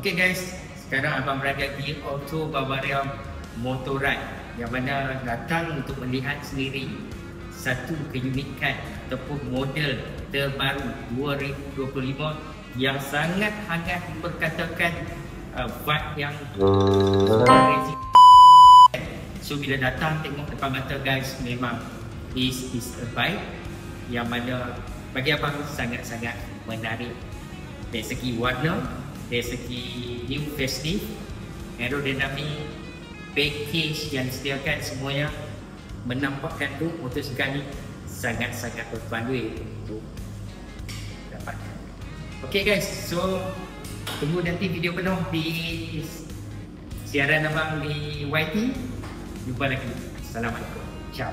Okay guys, sekarang abang berada di Auto Bavaria Motorrad yang mana datang untuk melihat sendiri satu keunikan ataupun model terbaru 2025 yang sangat hangat diperkatakan vibe yang racing. So bila datang tengok depan mata guys, memang is a bike yang mana bagi abang sangat-sangat menarik dari segi warna, dari segi new facelift, aerodynamic, package yang disediakan semuanya menampakkan tu motosikal ni sangat-sangat berpanduan untuk dapatkan. Okay guys, so tunggu nanti video penuh di siaran abang di YT. Jumpa lagi. Assalamualaikum. Ciao.